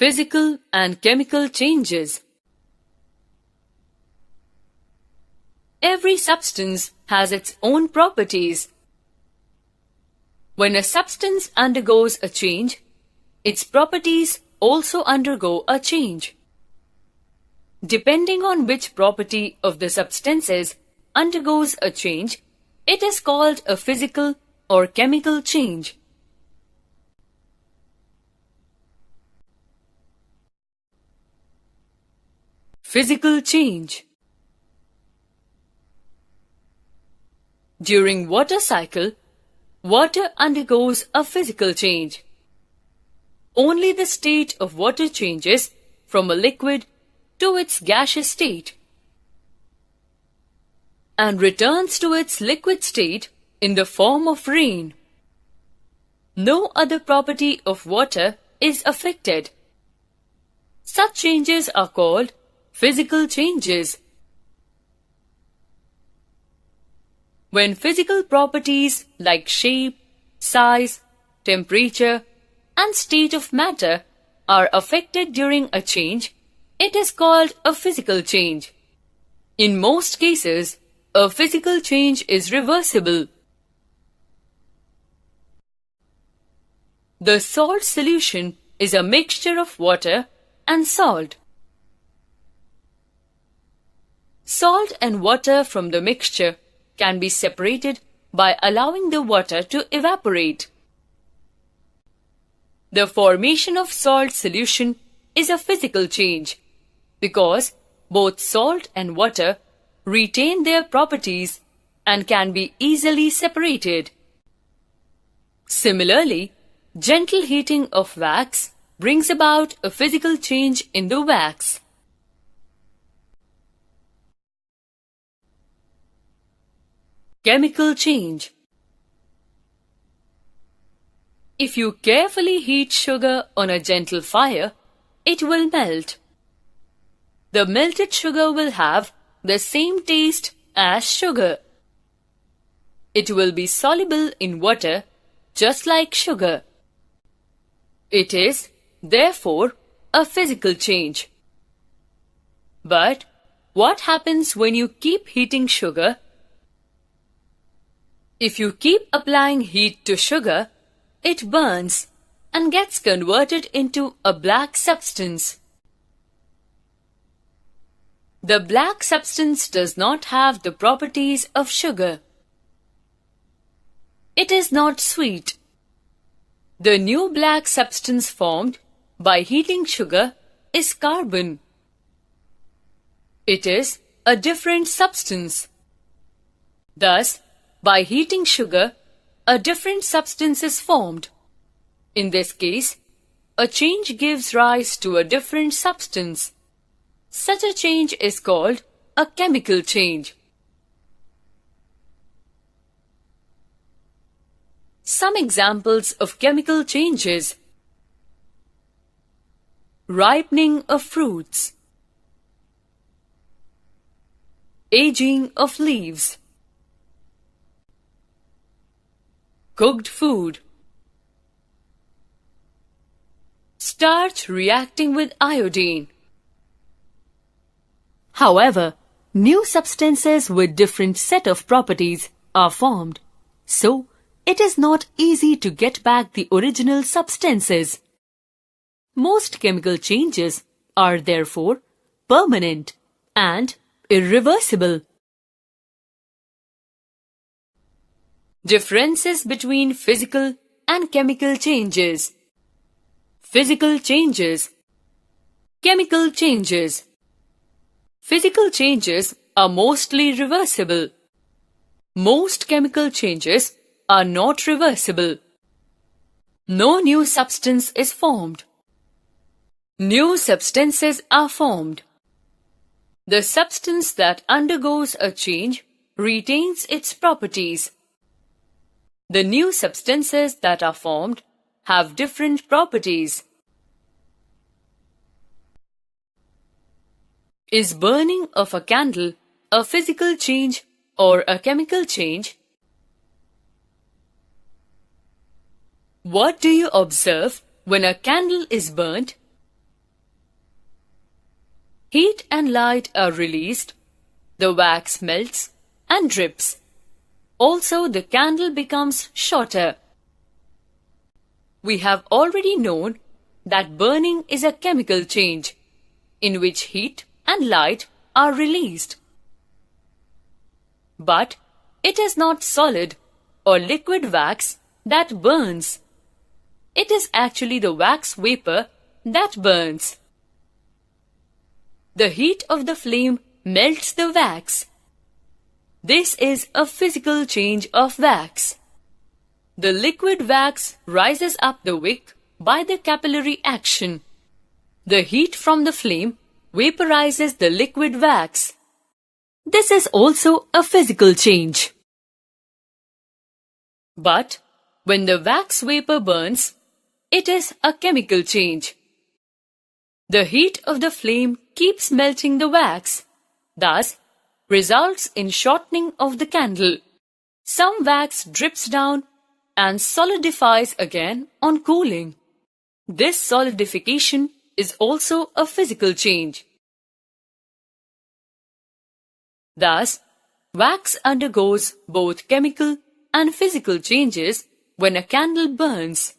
Physical and chemical changes. Every substance has its own properties. When a substance undergoes a change, its properties also undergo a change. Depending on which property of the substances undergoes a change, it is called a physical or chemical change. Physical change. During water cycle, water undergoes a physical change. Only the state of water changes from a liquid to its gaseous state and returns to its liquid state in the form of rain. No other property of water is affected. Such changes are called physical changes. When physical properties like shape, size, temperature, and state of matter are affected during a change, it is called a physical change. In most cases, a physical change is reversible. The salt solution is a mixture of water and salt. Salt and water from the mixture can be separated by allowing the water to evaporate. The formation of salt solution is a physical change because both salt and water retain their properties and can be easily separated. Similarly, gentle heating of wax brings about a physical change in the wax. Chemical change. If you carefully heat sugar on a gentle fire, it will melt. The melted sugar will have the same taste as sugar. It will be soluble in water just like sugar. It is, therefore, a physical change. But what happens when you keep heating sugar? If you keep applying heat to sugar, it burns and gets converted into a black substance. The black substance does not have the properties of sugar. It is not sweet. The new black substance formed by heating sugar is carbon. It is a different substance. Thus, by heating sugar, a different substance is formed. In this case, a change gives rise to a different substance. Such a change is called a chemical change. Some examples of chemical changes: ripening of fruits, aging of leaves, cooked food, starch reacting with iodine. However, new substances with different set of properties are formed, so it is not easy to get back the original substances. Most chemical changes are therefore permanent and irreversible. Differences between physical and chemical changes. Physical changes. Chemical changes. Physical changes are mostly reversible. Most chemical changes are not reversible. No new substance is formed. New substances are formed. The substance that undergoes a change retains its properties. The new substances that are formed have different properties. Is burning of a candle a physical change or a chemical change? What do you observe when a candle is burnt? heat and light are released, the wax melts and drips. Also, the candle becomes shorter. We have already known that burning is a chemical change in which heat and light are released. But it is not solid or liquid wax that burns. It is actually the wax vapor that burns. The heat of the flame melts the wax. This is a physical change of wax. The liquid wax rises up the wick by the capillary action. The heat from the flame vaporizes the liquid wax. This is also a physical change. But when the wax vapor burns, it is a chemical change. The heat of the flame keeps melting the wax, thus results in shortening of the candle. Some wax drips down and solidifies again on cooling. This solidification is also a physical change. Thus, wax undergoes both chemical and physical changes when a candle burns.